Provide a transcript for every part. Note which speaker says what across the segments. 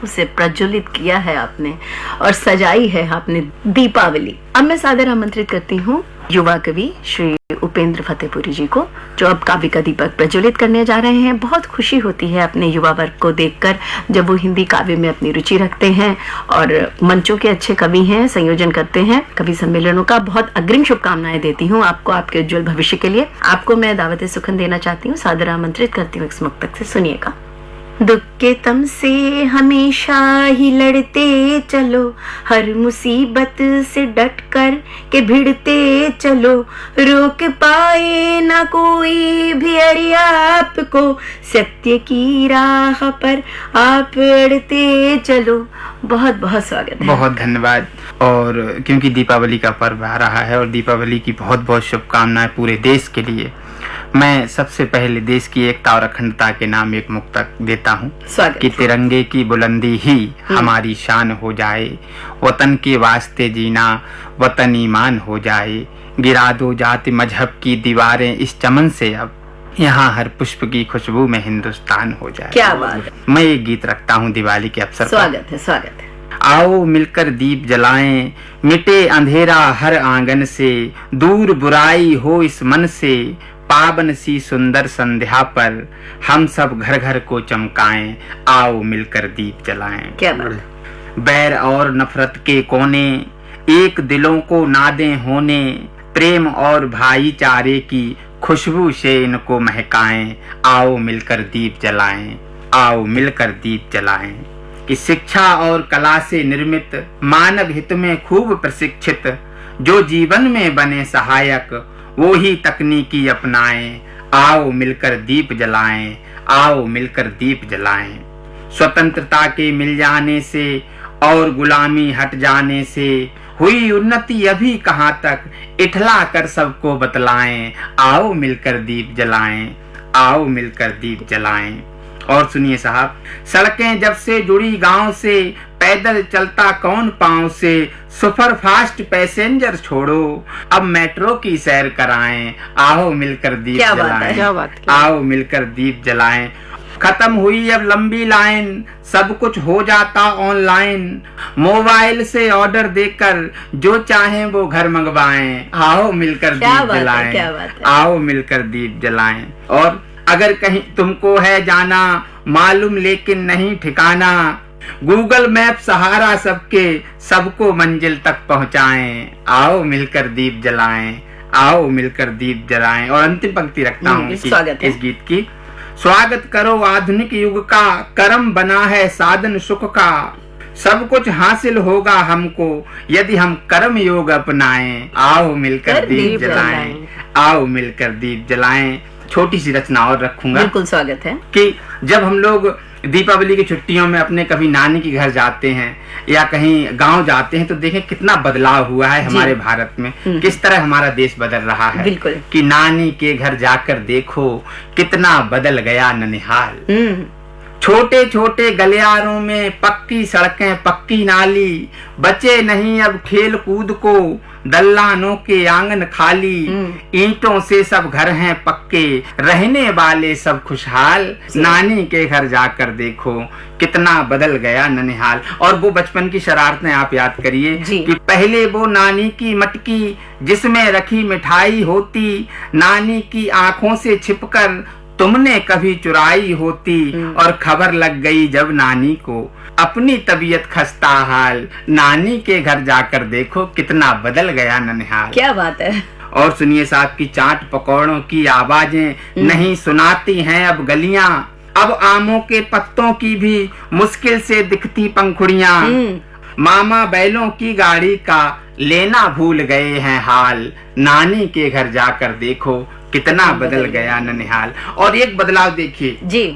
Speaker 1: से प्रज्वलित किया है आपने और सजाई है आपने दीपावली। अब मैं सादर आमंत्रित करती हूँ युवा कवि श्री उपेंद्र फतेहपुरी जी को, जो अब काव्य का दीपक प्रज्वलित करने जा रहे हैं। बहुत खुशी होती है अपने युवा वर्ग को देखकर जब वो हिंदी काव्य में अपनी रुचि रखते हैं और मंचों के अच्छे कवि हैं, संयोजन करते हैं कवि सम्मेलनों का। बहुत अग्रिम शुभकामनाएं देती हूँ आपको, आपके उज्जवल भविष्य के लिए। आपको मैं दावत सुखन देना चाहती हूँ, सादर आमंत्रित करती हूँ इस मुक्तक से, सुनिएगा। दुख के तम से हमेशा ही लड़ते चलो, हर मुसीबत से डट कर के भिड़ते चलो, रोक पाए ना कोई भी अरे आपको, सत्य की राह पर आप अड़ते चलो। बहुत बहुत स्वागत है।
Speaker 2: बहुत धन्यवाद। और क्योंकि दीपावली का पर्व आ रहा है और दीपावली की बहुत बहुत शुभकामनाएं पूरे देश के लिए, मैं सबसे पहले देश की एकता और अखंडता के नाम एक मुक्तक देता हूँ कि तिरंगे की बुलंदी ही हमारी शान हो जाए, वतन के वास्ते जीना वतन ईमान हो जाए, गिरा दो जाति मजहब की दीवारें इस चमन से, अब यहाँ हर पुष्प की खुशबू में हिंदुस्तान हो जाए।
Speaker 1: क्या बात है।
Speaker 2: मैं एक गीत रखता हूँ दिवाली के अवसर पर।
Speaker 1: स्वागत है, स्वागत है।
Speaker 2: आओ मिलकर दीप जलाएं, मिटे अंधेरा हर आंगन से, दूर बुराई हो इस मन से, पावन सी सुंदर संध्या पर हम सब घर घर को चमकाएं, आओ मिलकर दीप जलाएं।
Speaker 1: क्या बात।
Speaker 2: बैर और नफरत के कोने एक दिलों को नादे होने, प्रेम और भाईचारे की खुशबू से इनको महकाएं, आओ मिलकर दीप जलाएं, आओ मिलकर दीप जलाएं। कि शिक्षा और कला से निर्मित मानव हित में खूब प्रशिक्षित, जो जीवन में बने सहायक वो ही तकनीकी अपनाएं, आओ मिलकर दीप जलाएं, आओ मिलकर दीप जलाएं। स्वतंत्रता के मिल जाने से और गुलामी हट जाने से हुई उन्नति अभी कहाँ तक, इठला कर सबको बतलाएं, आओ मिलकर दीप जलाएं, आओ मिलकर दीप जलाएं। और सुनिए साहब, सड़कें जब से जुड़ी गांव से, पैदल चलता कौन पांव से, सुपर फास्ट पैसेंजर छोड़ो, अब मेट्रो की सैर कराएं, आओ मिलकर दीप जलाएं, आओ मिलकर दीप जलाएं। खत्म हुई अब लंबी लाइन, सब कुछ हो जाता ऑनलाइन, मोबाइल से ऑर्डर देकर जो चाहें वो घर मंगवाएं, आओ मिलकर दीप जलाएं, आओ मिलकर दीप जलाएं। और अगर कहीं तुमको है जाना मालूम लेकिन नहीं ठिकाना, गूगल मैप सहारा सबके, सबको मंजिल तक पहुंचाएं, आओ मिलकर दीप जलाएं, आओ मिलकर दीप जलाएं। और अंतिम पंक्ति रखता हूँ इस गीत की। स्वागत करो आधुनिक युग का, कर्म बना है साधन सुख का, सब कुछ हासिल होगा हमको यदि हम कर्म योग अपनाएं, आओ मिलकर दीप जलाएं, आओ मिलकर दीप जलाएं। छोटी सी रचना और रखूंगा।
Speaker 1: बिल्कुल स्वागत है। कि
Speaker 2: जब हम लोग दीपावली की छुट्टियों में अपने कभी नानी के घर जाते हैं या कहीं गांव जाते हैं तो देखें कितना बदलाव हुआ है हमारे भारत में, किस तरह हमारा देश बदल रहा है।
Speaker 1: बिल्कुल।
Speaker 2: कि नानी के घर जाकर देखो कितना बदल गया ननिहाल, छोटे छोटे गलियारों में पक्की सड़कें पक्की नाली, बचे नहीं अब खेल कूद को, दल्लानों के आंगन खाली, ईंटों से सब घर हैं पक्के, रहने वाले सब खुशहाल, नानी के घर जाकर देखो कितना बदल गया ननिहाल। और वो बचपन की शरारतें आप याद करिए कि पहले वो नानी की मटकी जिसमें रखी मिठाई होती, नानी की आंखों से छिपकर तुमने कभी चुराई होती, और खबर लग गई जब नानी को अपनी तबीयत खस्ता हाल, नानी के घर जाकर देखो कितना बदल गया ननिहाल।
Speaker 1: क्या बात है।
Speaker 2: और सुनिए साहब की चाट पकौड़ों की आवाजें नहीं सुनाती हैं अब गलियां, अब आमों के पत्तों की भी मुश्किल से दिखती पंखुड़ियां, मामा बैलों की गाड़ी का लेना भूल गए हैं हाल, नानी के घर जाकर देखो कितना बदल गया ननिहाल। और एक बदलाव देखिए
Speaker 1: जी,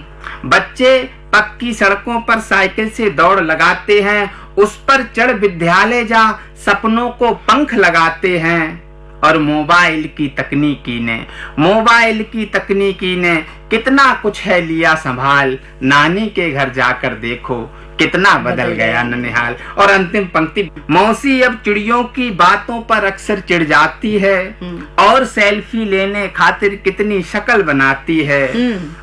Speaker 2: बच्चे पक्की सड़कों पर साइकिल से दौड़ लगाते हैं, उस पर चढ़ विद्यालय जा सपनों को पंख लगाते हैं, और मोबाइल की तकनीकी ने कितना कुछ है लिया संभाल, नानी के घर जाकर देखो कितना बदल गया ननिहाल। और अंतिम पंक्ति, मौसी अब चिड़ियों की बातों पर अक्सर चिढ़ जाती है और सेल्फी लेने खातिर कितनी शक्ल बनाती है।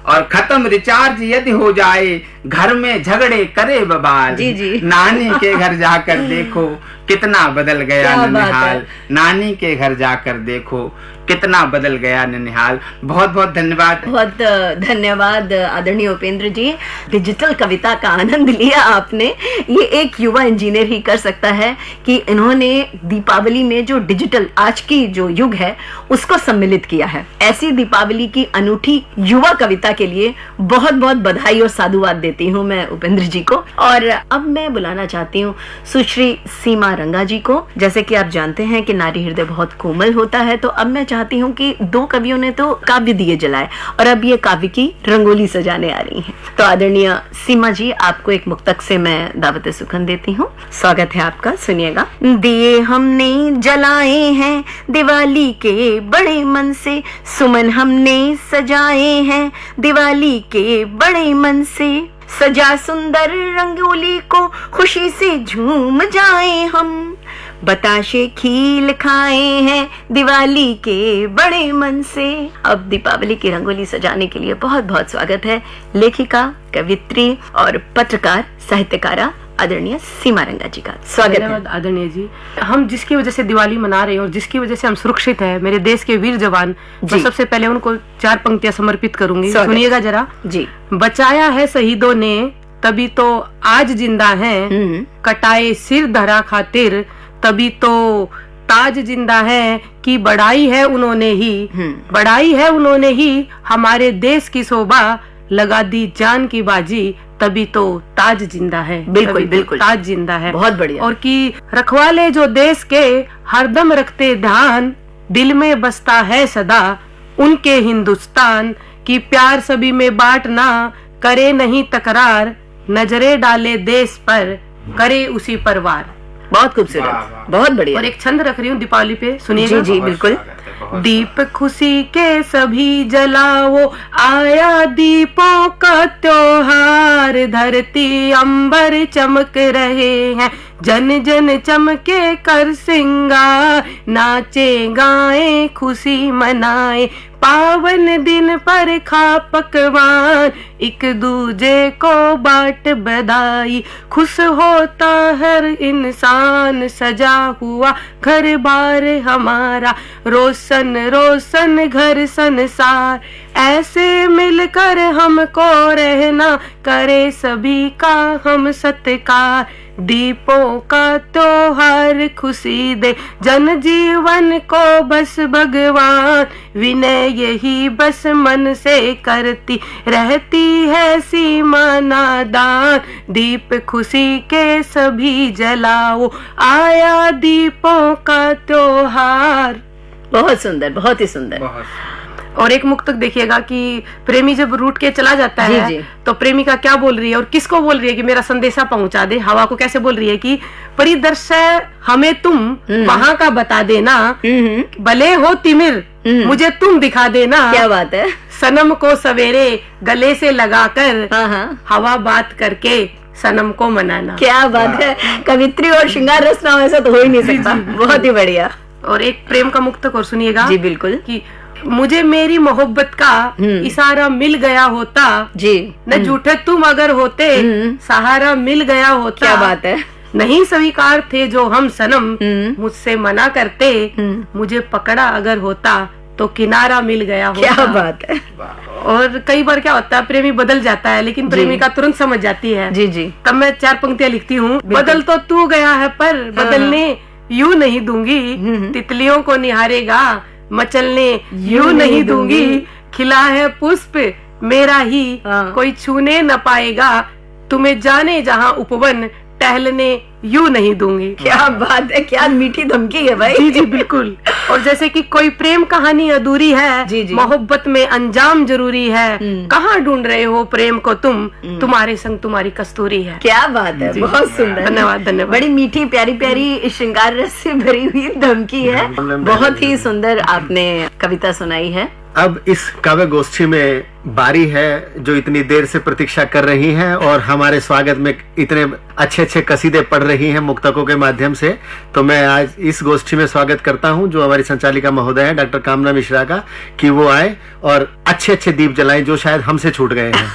Speaker 2: और खत्म रिचार्ज यदि हो जाए घर में झगड़े करे बबाल,
Speaker 1: जी जी।
Speaker 2: नानी के घर जाकर देखो कितना बदल गया ननिहाल, नानी के घर जाकर देखो कितना बदल गया ननिहाल। बहुत बहुत धन्यवाद।
Speaker 1: बहुत धन्यवाद आदरणीय उपेंद्र जी, डिजिटल कविता का आनंद लिया आपने। ये एक युवा इंजीनियर ही कर सकता है कि इन्होंने दीपावली में जो डिजिटल आज की जो युग है उसको सम्मिलित किया है। ऐसी दीपावली की अनूठी युवा कविता के लिए बहुत बहुत बधाई और साधुवाद देती हूँ मैं उपेंद्र जी को। और अब मैं बुलाना चाहती हूँ सुश्री सीमा रंगा जी को। जैसे कि आप जानते हैं कि नारी हृदय बहुत कोमल होता है, तो अब मैं चाहती हूँ कि दो कवियों ने तो काव्य दिए जलाए और अब ये काव्य की रंगोली सजाने आ रही हैं। तो आदरणीय सीमा जी, आपको एक मुक्तक से मैं दावत सुखन देती हूँ। स्वागत है आपका, सुनिएगा। दिए हमने जलाए हैं दिवाली के बड़े मन से, सुमन हमने सजाए हैं दिवाली के बड़े मन से, सजा सुंदर रंगोली को खुशी से झूम जाए हम, बताशे खील खाए हैं दिवाली के बड़े मन से। अब दीपावली की रंगोली सजाने के लिए बहुत बहुत स्वागत है लेखिका, कवित्री और पत्रकार साहित्यकारा आदरणीय सीमा रंगा जी का। स्वागत है
Speaker 3: आदरणीय जी। हम जिसकी वजह से दिवाली मना रहे हैं और जिसकी वजह से हम सुरक्षित हैं, मेरे देश के वीर जवान, तो सबसे पहले उनको 4 पंक्तियां समर्पित करूंगी, सुनिएगा जरा जी। बचाया है शहीदों ने तभी तो आज जिंदा है, कटाए सिर धरा खातिर तभी तो ताज जिंदा है, कि बढ़ाई है उन्होंने ही, बढ़ाई है उन्होंने ही हमारे देश की शोभा, लगा दी जान की बाजी तभी तो ताज जिंदा है।
Speaker 1: बिल्कुल बिल्कुल,
Speaker 3: ताज जिंदा है।
Speaker 1: बहुत बढ़िया।
Speaker 3: और कि रखवाले जो देश के हरदम रखते ध्यान, दिल में बसता है सदा उनके हिंदुस्तान, की प्यार सभी में बांटना करे नहीं तकरार, नजरे डाले देश पर करे उसी परवार।
Speaker 1: बहुत खूबसूरत, बहुत बढ़िया।
Speaker 3: और एक छंद रख रही हूँ दीपावली पे, सुनिएगा।
Speaker 1: जी जी बिल्कुल।
Speaker 3: दीप खुशी के सभी जलाओ, आया दीपों का त्योहार, धरती अंबर चमक रहे हैं, जन जन चमके कर सिंगार, नाचे गाए खुशी मनाए, पावन दिन पर खा पकवान, एक दूजे को बांट बधाई, खुश होता हर इंसान, सजा हुआ घर बार हमारा, रोशन रोशन घर संसार, ऐसे मिलकर हमको रहना, करे सभी का हम सत्कार, दीपों का त्योहार खुशी दे जन जीवन को बस भगवान, विनय यही बस मन से करती रहती है सीमा नादान, दीप खुशी के सभी जलाओ, आया दीपों का त्योहार।
Speaker 1: बहुत सुंदर, बहुत ही सुंदर।
Speaker 3: और एक मुक्तक देखिएगा कि प्रेमी जब रूठ के चला जाता है
Speaker 1: जी।
Speaker 3: तो प्रेमिका क्या बोल रही है और किसको बोल रही है कि मेरा संदेशा पहुंचा दे। हवा को कैसे बोल रही है कि परिदृश्य हमें तुम वहां का बता देना, भले हो तिमिर मुझे तुम दिखा देना।
Speaker 1: क्या बात है।
Speaker 3: सनम को सवेरे गले से लगाकर हवा बात करके सनम को मनाना।
Speaker 1: क्या बात है। कवित्री और श्रृंगार रचना ऐसा तो हो ही नहीं सकता। बहुत ही बढ़िया।
Speaker 3: और एक प्रेम का मुक्तक और सुनिएगा
Speaker 1: जी बिल्कुल
Speaker 3: कि मुझे मेरी मोहब्बत का इशारा मिल गया होता
Speaker 1: जी,
Speaker 3: न झूठे तुम अगर होते सहारा मिल गया होता।
Speaker 1: क्या बात है।
Speaker 3: नहीं स्वीकार थे जो हम सनम मुझसे मना करते, मुझे पकड़ा अगर होता तो किनारा मिल गया होता।
Speaker 1: क्या बात है।
Speaker 3: और कई बार क्या होता है प्रेमी बदल जाता है लेकिन प्रेमिका तुरंत समझ जाती है।
Speaker 1: जी जी।
Speaker 3: तब मैं 4 पंक्तियां लिखती हूँ। बदल तो तू गया है पर बदलने यूं नहीं दूंगी, तितलियों को निहारेगा मचलने यूं नहीं दूंगी, खिला है पुष्प मेरा ही कोई छूने न पाएगा, तुम्हें जाने जहां उपवन टहलने यूं नहीं दूंगी।
Speaker 1: क्या बात है। क्या मीठी धमकी है भाई।
Speaker 3: जी जी बिल्कुल। और जैसे कि कोई प्रेम कहानी अधूरी है,
Speaker 1: जी जी।
Speaker 3: मोहब्बत में अंजाम जरूरी है, कहाँ ढूंढ रहे हो प्रेम को तुम, तुम्हारे संग तुम्हारी कस्तूरी है।
Speaker 1: क्या बात है। बहुत सुंदर।
Speaker 3: धन्यवाद धन्यवाद।
Speaker 1: बड़ी मीठी प्यारी प्यारी श्रृंगार रस से भरी हुई धमकी है। बहुत ही सुंदर आपने कविता सुनाई है।
Speaker 4: अब इस काव्य गोष्ठी में बारी है जो इतनी देर से प्रतीक्षा कर रही हैं और हमारे स्वागत में इतने अच्छे अच्छे कसीदे पढ़ रही हैं मुक्तकों के माध्यम से। तो मैं आज इस गोष्ठी में स्वागत करता हूं जो हमारी संचालिका महोदय है डॉक्टर कामना मिश्रा का, कि वो आए और अच्छे अच्छे दीप जलाएं जो शायद हमसे छूट गए हैं।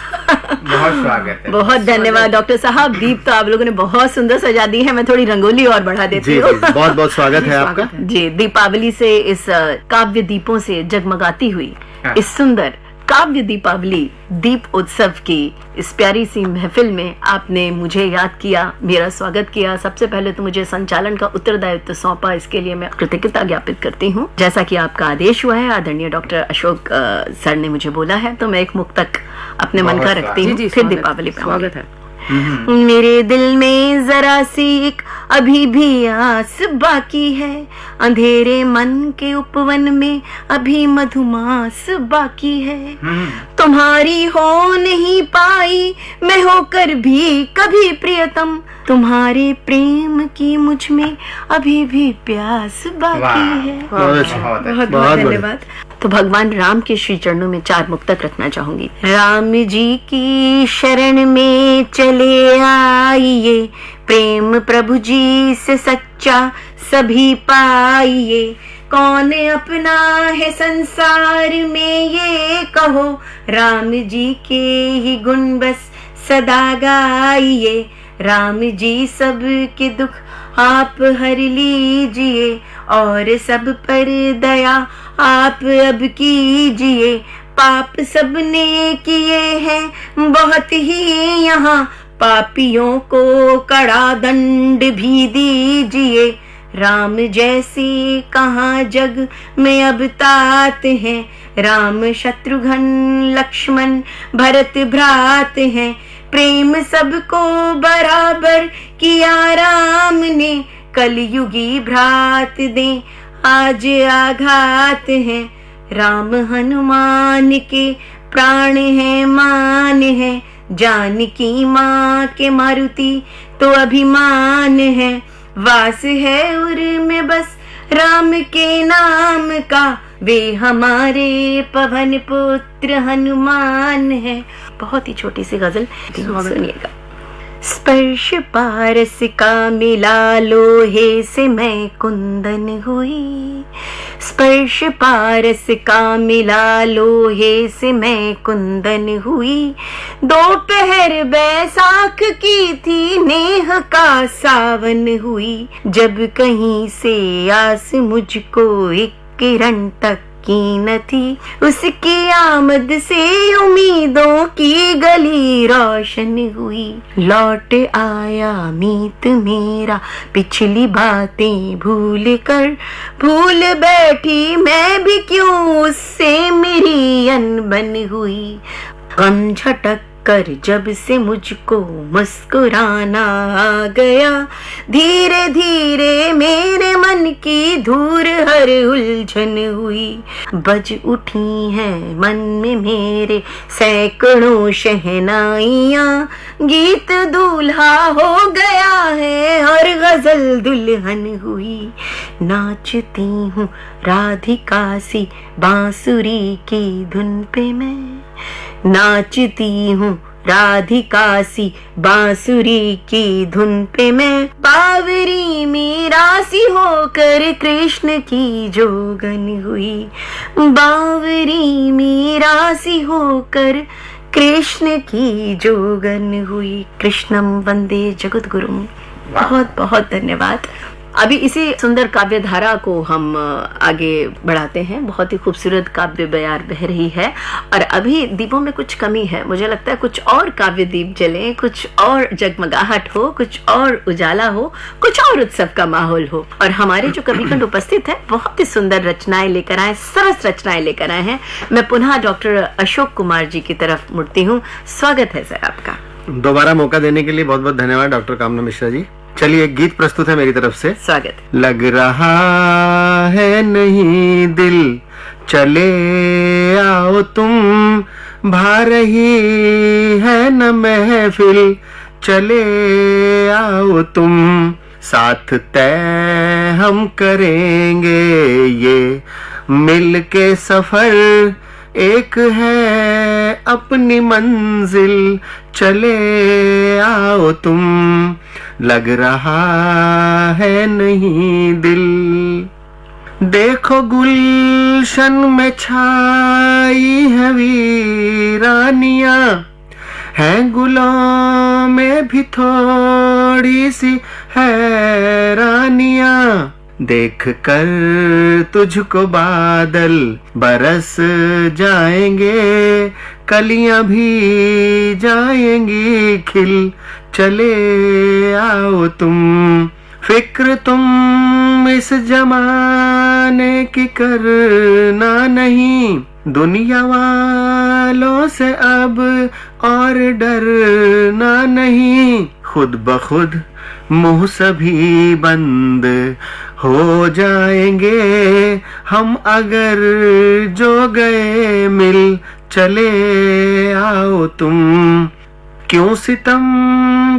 Speaker 2: बहुत स्वागत है।
Speaker 1: बहुत धन्यवाद डॉक्टर साहब। दीप तो आप लोगों ने बहुत सुंदर सजा दी है। मैं थोड़ी रंगोली और बढ़ा देती हूँ।
Speaker 4: बहुत बहुत स्वागत है आपका।
Speaker 1: जी, दीपावली से, इस काव्य दीपों से जगमगाती हुई इस सुंदर काव्य दीपावली दीप उत्सव की इस प्यारी सी महफिल में आपने मुझे याद किया, मेरा स्वागत किया। सबसे पहले तो मुझे संचालन का उत्तरदायित्व सौंपा, इसके लिए मैं कृतज्ञता ज्ञापित करती हूँ। जैसा कि आपका आदेश हुआ है, आदरणीय डॉक्टर अशोक सर ने मुझे बोला है, तो मैं एक मुक्तक अपने मन का रखती हूँ, फिर दीपावली पे स्वागत है। मेरे दिल में जरा सी एक अभी भी आस बाकी है, अंधेरे मन के उपवन में अभी मधुमास बाकी है। तुम्हारी हो नहीं पाई मैं होकर भी कभी प्रियतम, तुम्हारे प्रेम की मुझ में अभी भी प्यास बाकी है। बहुत बहुत धन्यवाद। तो भगवान राम के श्री चरणों में 4 मुक्तक रखना चाहूंगी। राम जी की शरण में चले आइए, प्रेम प्रभु जी से सच्चा सभी पाइए। कौन अपना है संसार में ये कहो, राम जी के ही गुण बस सदा गाइए। राम जी सब के दुख आप हर लीजिए, और सब पर दया आप अब कीजिए। पाप सबने किए हैं बहुत ही यहाँ, पापियों को कड़ा दंड भी दीजिए। राम जैसे कहाँ जग में अब तात हैं, राम शत्रुघ्न लक्ष्मण भरत भ्रात हैं। प्रेम सबको बराबर किया राम ने, कलयुगी भ्रात दे आज आघात है। राम हनुमान के प्राण है मान है, जानकी माँ के मारुति तो अभिमान है। वास है उर में बस राम के नाम का, वे हमारे पवन पुत्र हनुमान है। बहुत ही छोटी सी गजल सुनिएगा। स्पर्श पारस का मिला लोहे से मैं कुंदन हुई, स्पर्श पारस का मिला लोहे से मैं कुंदन हुई। दोपहर बैसाख की थी नेह का सावन हुई, जब कहीं से आस मुझको एक किरण तक की न थी। उसकी आमद से उम्मीदों की गली रोशन हुई। लौट आया मीत मेरा पिछली बातें भूल कर, भूल बैठी मैं भी क्यों उससे मेरी अनबन हुई। गम झटक कर जब से मुझको मुस्कुराना आ गया, धीरे धीरे मेरे मन की धूर हर उलझन हुई। बज उठी हैं मन में मेरे सैकड़ों शहनाइयाँ, गीत दूल्हा हो गया है और गजल दुल्हन हुई। नाचती हूँ राधिका सी बांसुरी की धुन पे मैं, नाचती हूँ राधिका सी बांसुरी की धुन पे मैं। बावरी मीरा सी होकर कृष्ण की जोगन हुई, बावरी मीरा सी होकर कृष्ण की जोगन हुई। कृष्णम वंदे जगत गुरुम। बहुत बहुत धन्यवाद। अभी इसी सुंदर काव्य धारा को हम आगे बढ़ाते हैं। बहुत ही खूबसूरत काव्य बयार बह रही है और अभी दीपों में कुछ कमी है। मुझे लगता है कुछ और काव्य दीप जलें, कुछ और जगमगाहट हो, कुछ और उजाला हो, कुछ और उत्सव का माहौल हो। और हमारे जो कविखंड उपस्थित है बहुत ही सुंदर रचनाएं लेकर आए, सरस रचनाएं लेकर आए हैं। मैं पुनः डॉक्टर अशोक कुमार जी की तरफ मुड़ती हूँ। स्वागत है सर आपका।
Speaker 4: दोबारा मौका देने के लिए बहुत बहुत धन्यवाद डॉक्टर कामना मिश्रा जी। चलिए, एक गीत प्रस्तुत है मेरी तरफ से।
Speaker 1: स्वागत।
Speaker 4: लग रहा है नहीं दिल, चले आओ तुम, भा रही है न महफिल, चले आओ तुम। साथ तय हम करेंगे ये मिल के सफर, एक है अपनी मंजिल, चले आओ तुम, लग रहा है नहीं दिल। देखो गुलशन में छाई है वीरानियां, हैं गुलों में भी थोड़ी सी हैरानियां। देख कर तुझको बादल बरस जाएंगे, कलियां भी जाएंगी खिल, चले आओ तुम। फिक्र तुम इस जमाने की करना नहीं, दुनिया वालों से अब और डरना नहीं। खुद ब खुद मुंह सभी बंद हो जाएंगे हम अगर जो गए मिल, चले आओ तुम। क्यों सितम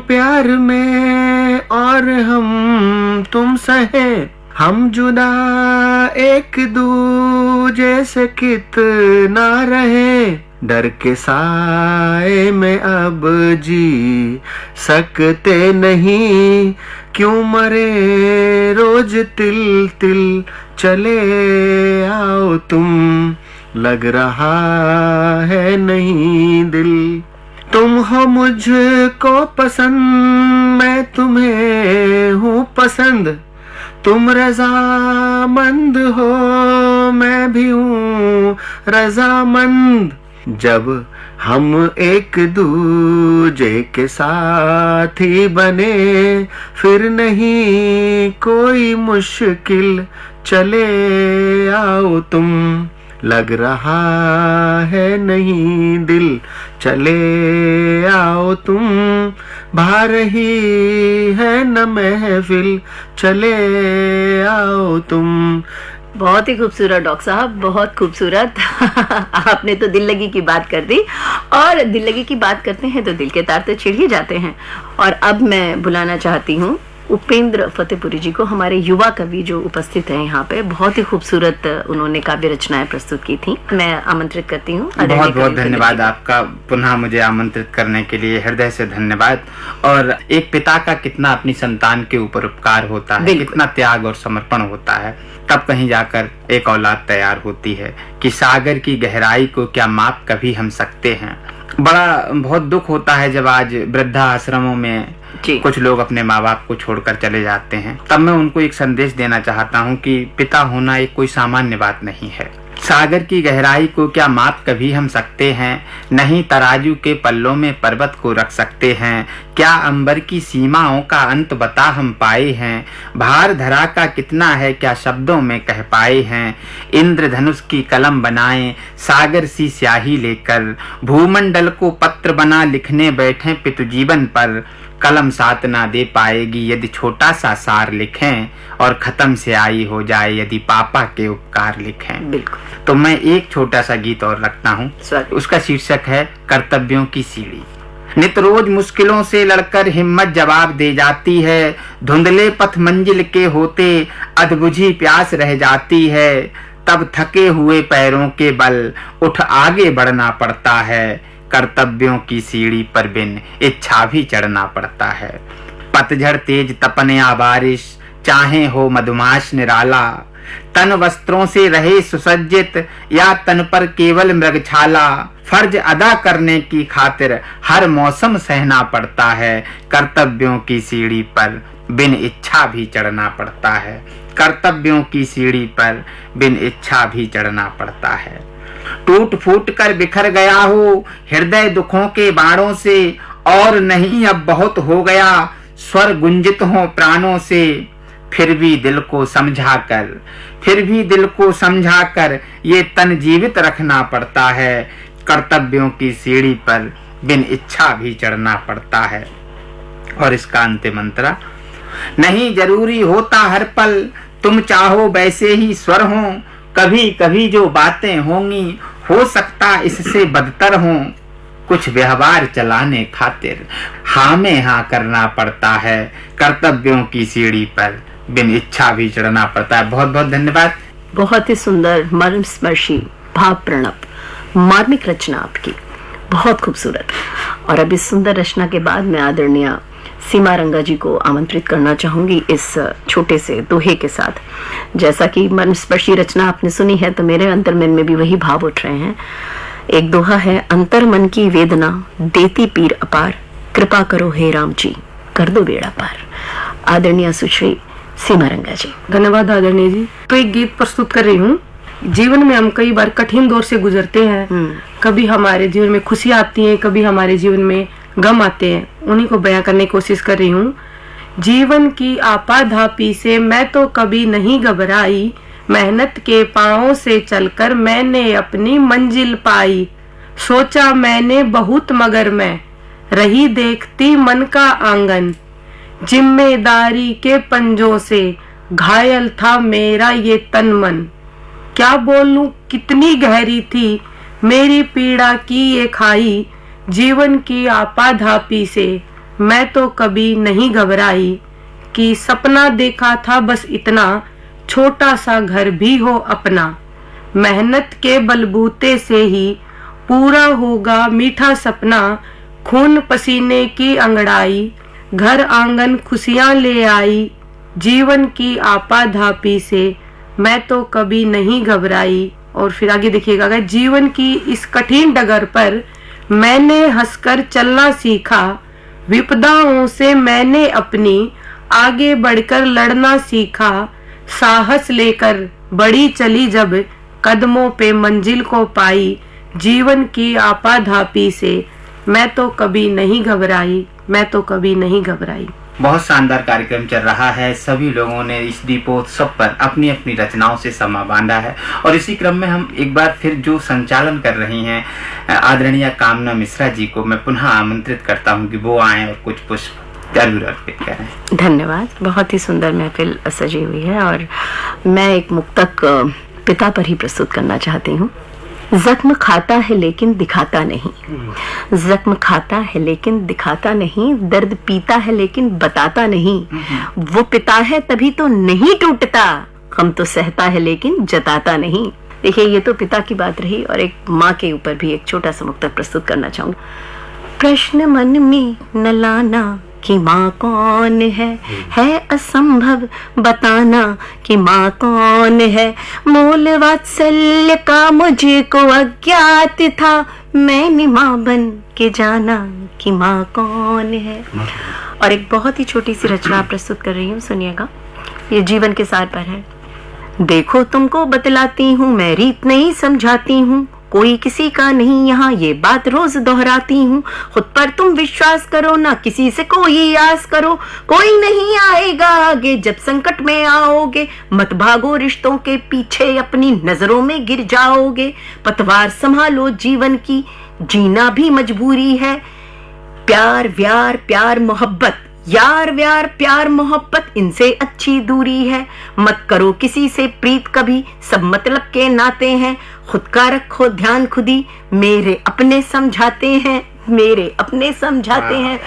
Speaker 4: प्यार में और हम तुम सहे, हम जुदा एक दूजे से कितना रहे। डर के साए में अब जी सकते नहीं, क्यों मरे रोज तिल तिल, चले आओ तुम, लग रहा है नहीं दिल। तुम हो मुझको पसंद, मैं तुम्हें हूँ पसंद, तुम रजामंद हो मैं भी हूँ रजामंद। जब हम एक दूजे के साथी बने, फिर नहीं कोई मुश्किल, चले आओ तुम, लग रहा है नहीं दिल, चले आओ तुम। भा रही है न महफिल, चले आओ तुम।
Speaker 1: बहुत ही खूबसूरत डॉक्टर साहब, बहुत खूबसूरत। आपने तो दिल लगी की बात कर दी, और दिल लगी की बात करते हैं तो दिल के तार तो छिड़ ही जाते हैं। और अब मैं बुलाना चाहती हूँ उपेंद्र फतेहपुरी जी को, हमारे युवा कवि जो उपस्थित हैं यहाँ पे। बहुत ही खूबसूरत उन्होंने काव्य रचनाएं प्रस्तुत की थी। मैं आमंत्रित करती हूँ।
Speaker 2: बहुत बहुत धन्यवाद आपका, पुनः मुझे आमंत्रित करने के लिए हृदय से धन्यवाद। और एक पिता का कितना अपनी संतान के ऊपर उपकार होता है, कितना त्याग और समर्पण होता है, तब कहीं जाकर एक औलाद तैयार होती है। कि सागर की गहराई को क्या माप कभी हम सकते हैं। बड़ा बहुत दुख होता है जब आज वृद्धा आश्रमों में कुछ लोग अपने माँ बाप को छोड़कर चले जाते हैं। तब मैं उनको एक संदेश देना चाहता हूँ कि पिता होना एक कोई सामान्य बात नहीं है। सागर की गहराई को क्या माप कभी हम सकते हैं, नहीं तराजू के पल्लों में पर्वत को रख सकते हैं। क्या अंबर की सीमाओं का अंत बता हम पाए हैं, भार धरा का कितना है क्या शब्दों में कह पाए हैं। इंद्रधनुष की कलम बनाएं सागर सी स्याही लेकर, भूमंडल को पत्र बना लिखने बैठे पितु जीवन पर। कलम साथ ना दे पाएगी यदि छोटा सा सार लिखें, और खत्म से आई हो जाए यदि पापा के उपकार लिखें।
Speaker 1: बिल्कुल।
Speaker 2: तो मैं एक छोटा सा गीत और रखता हूँ, उसका शीर्षक है कर्तव्यों की सीढ़ी। नित रोज मुश्किलों से लड़कर हिम्मत जवाब दे जाती है, धुंधले पथ मंजिल के होते अधबुझी प्यास रह जाती है। तब थके हुए पैरों के बल उठ आगे बढ़ना पड़ता है, कर्तव्यों की सीढ़ी पर बिन इच्छा भी चढ़ना पड़ता है। पतझड़ तेज तपन या बारिश, चाहे हो मधुमास निराला, तन वस्त्रों से रहे सुसज्जित या तन पर केवल मृगछाला। फर्ज अदा करने की खातिर हर मौसम सहना पड़ता है, कर्तव्यों की सीढ़ी पर बिन इच्छा भी चढ़ना पड़ता है। कर्तव्यों की सीढ़ी पर बिन इच्छा भी चढ़ना पड़ता है। टूट फूट कर बिखर गया हो हृदय दुखों के बाणों से, और नहीं अब बहुत हो गया स्वर गुंजित हो प्राणों से। फिर भी दिल को समझाकर ये तन जीवित रखना पड़ता है, कर्तव्यों की सीढ़ी पर बिन इच्छा भी चढ़ना पड़ता है। और इसका अंतिम मंत्र, नहीं जरूरी होता हर पल तुम चाहो वैसे ही स्वर हो, कभी कभी जो बातें होंगी हो सकता इससे बदतर हो। कुछ व्यवहार चलाने खातिर हाँ में हाँ करना पड़ता है, कर्तव्यों की सीढ़ी पर बिन इच्छा भी चढ़ना पड़ता है। बहुत बहुत धन्यवाद।
Speaker 1: बहुत ही सुंदर मर्मस्पर्शी भाव प्रणव मार्मिक रचना आपकी। बहुत खूबसूरत। और अब इस सुंदर रचना के बाद मैं आदरणीय सीमा रंगा जी को आमंत्रित करना चाहूंगी इस छोटे से दोहे के साथ। जैसा कि मन स्पर्शी रचना आपने सुनी है, तो मेरे अंतर्मन में भी वही भाव उठ रहे हैं। एक दोहा है, अंतर मन की वेदना देती पीर अपार, कृपा करो हे राम जी, कर दो बेड़ा पार। आदरणीय सुश्री सीमा रंगा जी।
Speaker 3: धन्यवाद आदरणीय जी। तो एक गीत प्रस्तुत कर रही हूँ। जीवन में हम कई बार कठिन दौर से गुजरते हैं। कभी हमारे जीवन में खुशियां आती हैं, कभी हमारे जीवन में गम आते हैं। उन्हीं को बयां करने की कोशिश कर रही हूँ। जीवन की आपाधापी से मैं तो कभी नहीं घबराई, मेहनत के पांवों से चलकर मैंने अपनी मंजिल पाई। सोचा मैंने बहुत मगर मैं रही देखती मन का आंगन, जिम्मेदारी के पंजों से घायल था मेरा ये तन मन। क्या बोलूं कितनी गहरी थी मेरी पीड़ा की ये खाई, जीवन की आपाधापी से मैं तो कभी नहीं घबराई। कि सपना देखा था बस इतना, छोटा सा घर भी हो अपना, मेहनत के बलबूते से ही पूरा होगा मीठा सपना। खून पसीने की अंगड़ाई, घर आंगन खुशियां ले आई, जीवन की आपाधापी से मैं तो कभी नहीं घबराई। और फिर आगे देखिएगा, जीवन की इस कठिन डगर पर मैंने हंसकर चलना सीखा, विपदाओं से मैंने अपनी आगे बढ़कर लड़ना सीखा। साहस लेकर बड़ी चली जब कदमों पे मंजिल को पाई, जीवन की आपाधापी से मैं तो कभी नहीं घबराई, मैं तो कभी नहीं घबराई।
Speaker 2: बहुत शानदार कार्यक्रम चल रहा है। सभी लोगों ने इस दीपोत्सव पर अपनी अपनी रचनाओं से समा बांधा है। और इसी क्रम में हम एक बार फिर जो संचालन कर रही हैं आदरणीय कामना मिश्रा जी को मैं पुनः आमंत्रित करता हूं कि वो आएं और कुछ पुष्प जरूर अर्पित करें।
Speaker 1: धन्यवाद। बहुत ही सुंदर महफिल सजी हुई है और मैं एक मुक्तक पिता पर ही प्रस्तुत करना चाहती हूँ। जख्म खाता है लेकिन दिखाता नहीं, जख्म खाता है लेकिन दिखाता नहीं, दर्द पीता है लेकिन बताता नहीं। वो पिता है तभी तो नहीं टूटता, गम तो सहता है लेकिन जताता नहीं। देखिए, ये तो पिता की बात रही और एक माँ के ऊपर भी एक छोटा सा मुक्तक प्रस्तुत करना चाहूंगा। प्रश्न मन में न लाना कि माँ कौन है असंभव बताना कि माँ कौन है। मूल वात्सल्य का मुझको अज्ञात था, मैंने माँ बन के जाना कि माँ कौन है। और एक बहुत ही छोटी सी रचना प्रस्तुत कर रही हूँ, सुनिएगा। ये जीवन के सार पर है। देखो तुमको बतलाती हूँ, मैं रीत नहीं समझाती हूँ, कोई किसी का नहीं यहाँ ये बात रोज दोहराती हूँ। खुद पर तुम विश्वास करो, ना किसी से कोई आस करो, कोई नहीं आएगा आगे जब संकट में आओगे। मत भागो रिश्तों के पीछे, अपनी नजरों में गिर जाओगे। पतवार संभालो जीवन की, जीना भी मजबूरी है। प्यार व्यार प्यार मोहब्बत, यार व्यार प्यार मोहब्बत, इनसे अच्छी दूरी है। मत करो किसी से प्रीत कभी, सब मतलब के नाते हैं। खुद का रखो ध्यान खुदी, मेरे अपने समझाते हैं, मेरे अपने समझाते हैं।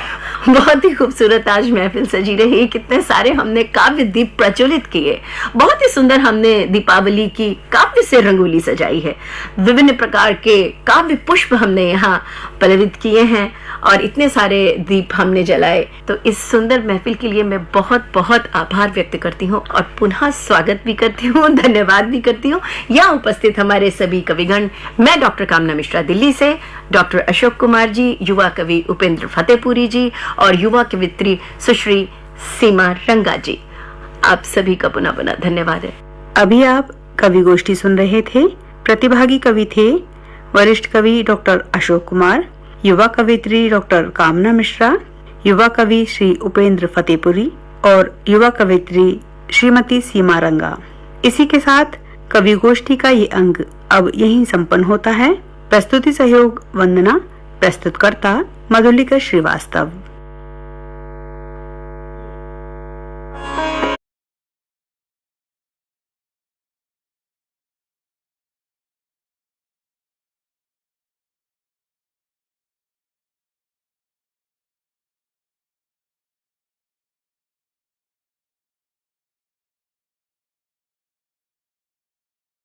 Speaker 1: बहुत ही खूबसूरत आज महफिल सजी रही। कितने सारे हमने काव्य दीप प्रज्वलित किए, बहुत ही सुंदर हमने दीपावली की काव्य से रंगोली सजाई है। विभिन्न प्रकार के काव्य पुष्प हमने यहाँ पलवित किए हैं और इतने सारे दीप हमने जलाए। तो इस सुंदर महफिल के लिए मैं बहुत बहुत आभार व्यक्त करती हूँ और पुनः स्वागत भी करती हूँ, धन्यवाद भी करती हूँ। यहाँ उपस्थित हमारे सभी कविगण, मैं डॉक्टर कामना मिश्रा दिल्ली से, डॉक्टर अशोक कुमार जी, युवा कवि उपेंद्र फतेहपुरी जी और युवा कवित्री सुश्री सीमा रंगा जी, आप सभी का पुनः पुनः धन्यवाद है।
Speaker 5: अभी आप कवि गोष्ठी सुन रहे थे। प्रतिभागी कवि थे वरिष्ठ कवि डॉक्टर अशोक कुमार, युवा कवित्री डॉक्टर कामना मिश्रा, युवा कवि श्री उपेंद्र फतेहपुरी और युवा कवित्री श्रीमती सीमा रंगा। इसी के साथ कवि गोष्ठी का ये अंग अब यहीं संपन्न होता है। प्रस्तुति सहयोग वंदना, प्रस्तुतकर्ता मधुलिका श्रीवास्तव।